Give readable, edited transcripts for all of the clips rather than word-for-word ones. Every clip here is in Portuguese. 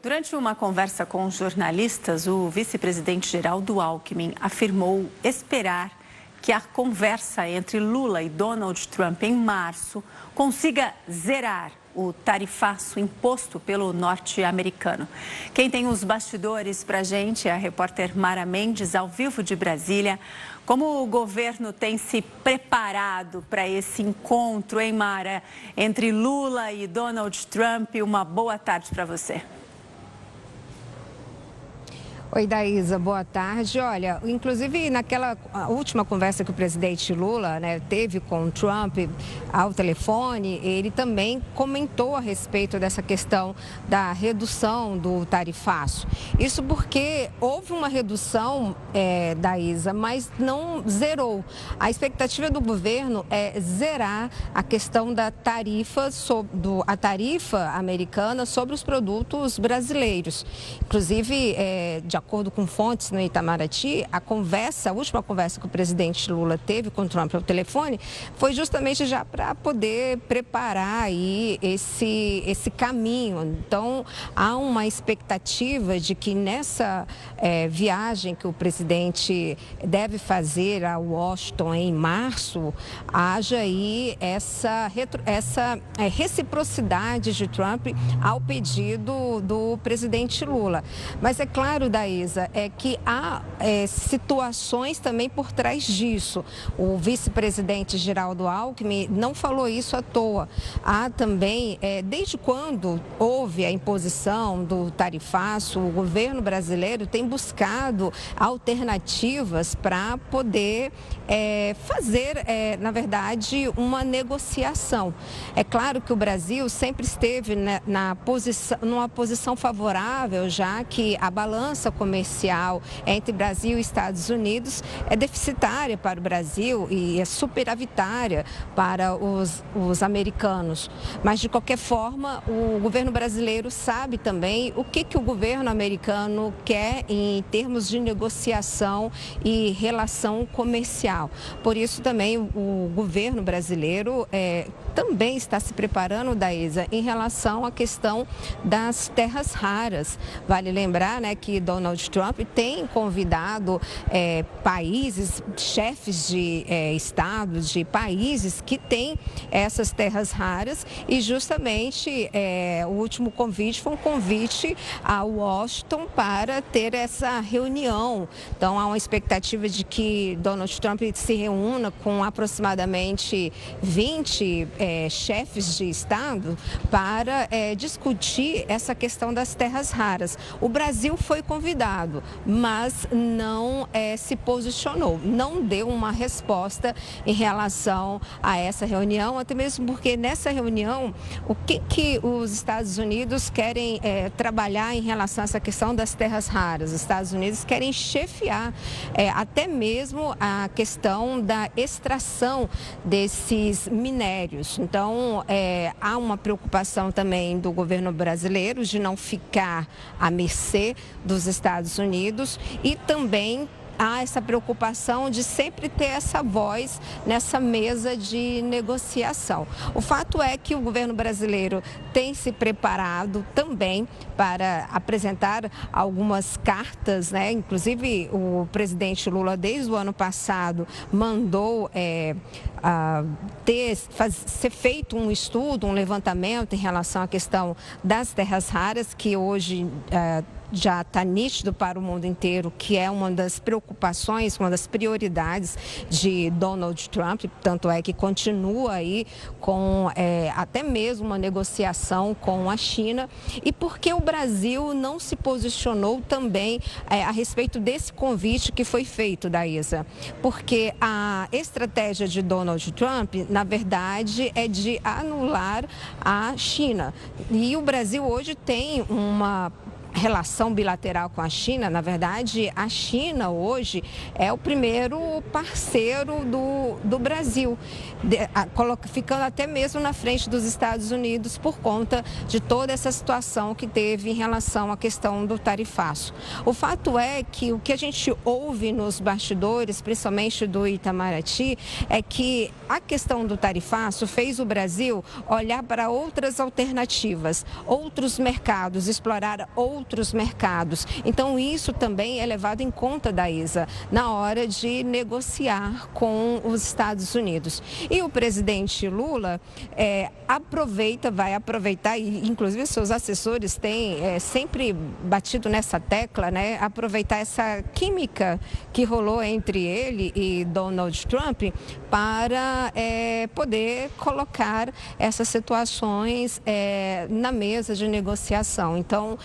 Durante uma conversa com jornalistas, o vice-presidente Geraldo Alckmin afirmou esperar que a conversa entre Lula e Donald Trump em março consiga zerar o tarifaço imposto pelo norte-americano. Quem tem os bastidores para a gente é a repórter Mara Mendes, ao vivo de Brasília. Como o governo tem se preparado para esse encontro, hein, Mara, entre Lula e Donald Trump? Uma boa tarde para você. Oi, Daísa, boa tarde. Olha, inclusive naquela última conversa que o presidente Lula teve com o Trump ao telefone, ele também comentou a respeito dessa questão da redução do tarifaço. Isso porque houve uma redução, Daísa, mas não zerou. A expectativa do governo é zerar a questão da tarifa, a tarifa americana sobre os produtos brasileiros. Inclusive, de acordo com fontes no Itamaraty, a última conversa que o presidente Lula teve com o Trump ao telefone foi justamente já para poder preparar aí esse caminho. Então, há uma expectativa de que nessa viagem que o presidente deve fazer a Washington em março, haja aí essa reciprocidade de Trump ao pedido do presidente Lula. Mas é claro, Daísa, é que há situações também por trás disso. O vice-presidente Geraldo Alckmin não falou isso à toa. Há também, desde quando houve a imposição do tarifaço, o governo brasileiro tem buscado alternativas para poder fazer, na verdade, uma negociação. É claro que o Brasil sempre esteve numa posição favorável, já que a balança comercial entre Brasil e Estados Unidos é deficitária para o Brasil e é superavitária para os americanos. Mas, de qualquer forma, o governo brasileiro sabe também o que o governo americano quer em termos de negociação e relação comercial. Por isso, também, o governo brasileiro também está se preparando, Daísa, em relação à questão das terras raras. Vale lembrar que Donald Trump tem convidado países, chefes de estados, de países que têm essas terras raras e justamente o último convite foi um convite a Washington para ter essa reunião. Então, há uma expectativa de que Donald Trump se reúna com aproximadamente 20 chefes de estado para discutir essa questão das terras raras. O Brasil foi convidado, mas não se posicionou, não deu uma resposta em relação a essa reunião, até mesmo porque nessa reunião, o que os Estados Unidos querem trabalhar em relação a essa questão das terras raras? Os Estados Unidos querem chefiar até mesmo a questão da extração desses minérios. Então, há uma preocupação também do governo brasileiro de não ficar à mercê dos Estados Unidos e também há essa preocupação de sempre ter essa voz nessa mesa de negociação. O fato é que o governo brasileiro tem se preparado também para apresentar algumas cartas, Inclusive, o presidente Lula, desde o ano passado, mandou ser feito um estudo, um levantamento em relação à questão das terras raras, que hoje já está nítido para o mundo inteiro, que é uma das preocupações, uma das prioridades de Donald Trump, tanto é que continua aí com até mesmo uma negociação com a China. E por que o Brasil não se posicionou também a respeito desse convite que foi feito, Daísa? Porque a estratégia de Donald Trump, na verdade, é de anular a China. E o Brasil hoje tem uma relação bilateral com a China, na verdade, a China hoje é o primeiro parceiro do Brasil, ficando até mesmo na frente dos Estados Unidos por conta de toda essa situação que teve em relação à questão do tarifaço. O fato é que o que a gente ouve nos bastidores, principalmente do Itamaraty, é que a questão do tarifaço fez o Brasil olhar para outras alternativas, outros mercados, explorar outros mercados. Então, isso também é levado em conta da ISA na hora de negociar com os Estados Unidos. E o presidente Lula vai aproveitar, e inclusive seus assessores têm sempre batido nessa tecla, né? Aproveitar essa química que rolou entre ele e Donald Trump para poder colocar essas situações na mesa de negociação. Então,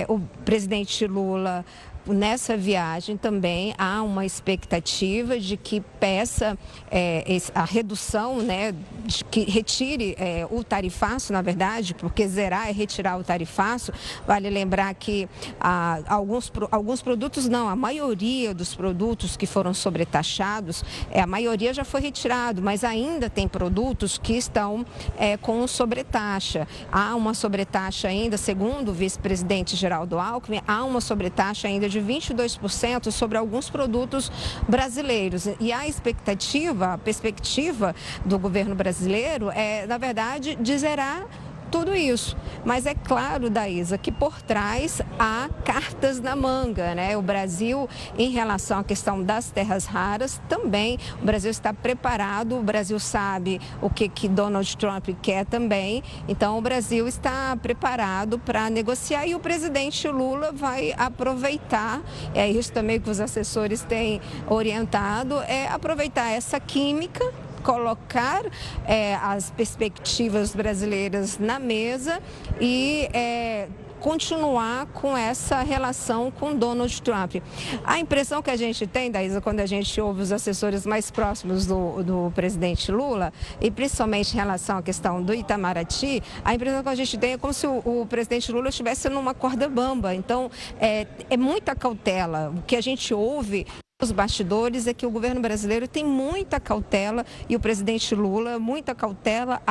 o presidente Lula, nessa viagem também há uma expectativa de que peça a redução, né, de que retire o tarifaço, na verdade, porque zerar é retirar o tarifaço. Vale lembrar que alguns produtos não, a maioria dos produtos que foram sobretaxados, a maioria já foi retirado, mas ainda tem produtos que estão com sobretaxa. Há uma sobretaxa ainda, segundo o vice-presidente Geraldo Alckmin, há uma sobretaxa ainda de 22% sobre alguns produtos brasileiros. E a perspectiva do governo brasileiro é, na verdade, de zerar tudo isso. Mas é claro, Daísa, que por trás há cartas na manga, né? O Brasil, em relação à questão das terras raras, também o Brasil está preparado, o Brasil sabe o que Donald Trump quer também, então o Brasil está preparado para negociar e o presidente Lula vai aproveitar, é isso também que os assessores têm orientado, aproveitar essa química, colocar as perspectivas brasileiras na mesa e continuar com essa relação com Donald Trump. A impressão que a gente tem, Daísa, quando a gente ouve os assessores mais próximos do presidente Lula, e principalmente em relação à questão do Itamaraty, a impressão que a gente tem é como se o presidente Lula estivesse numa corda bamba. Então, é muita cautela. O que a gente ouve os bastidores é que o governo brasileiro tem muita cautela e o presidente Lula muita cautela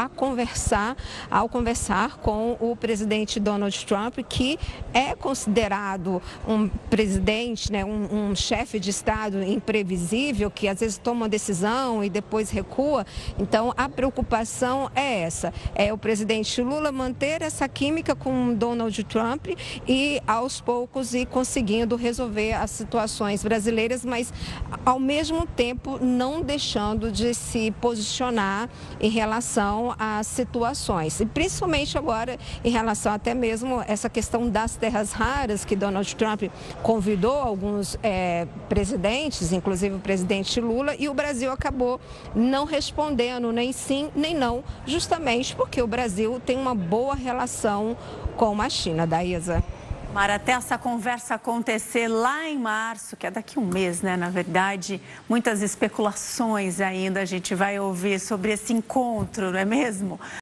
ao conversar com o presidente Donald Trump, que é considerado um presidente, né, um chefe de Estado imprevisível, que às vezes toma uma decisão e depois recua. Então, a preocupação é essa, o presidente Lula manter essa química com Donald Trump e, aos poucos, ir conseguindo resolver as situações brasileiras, mas ao mesmo tempo não deixando de se posicionar em relação às situações. E principalmente agora em relação até mesmo essa questão das terras raras, que Donald Trump convidou alguns presidentes, inclusive o presidente Lula, e o Brasil acabou não respondendo nem sim nem não, justamente porque o Brasil tem uma boa relação com a China, Daísa. Mara, até essa conversa acontecer lá em março, que é daqui a um mês, né? Na verdade, muitas especulações ainda a gente vai ouvir sobre esse encontro, não é mesmo?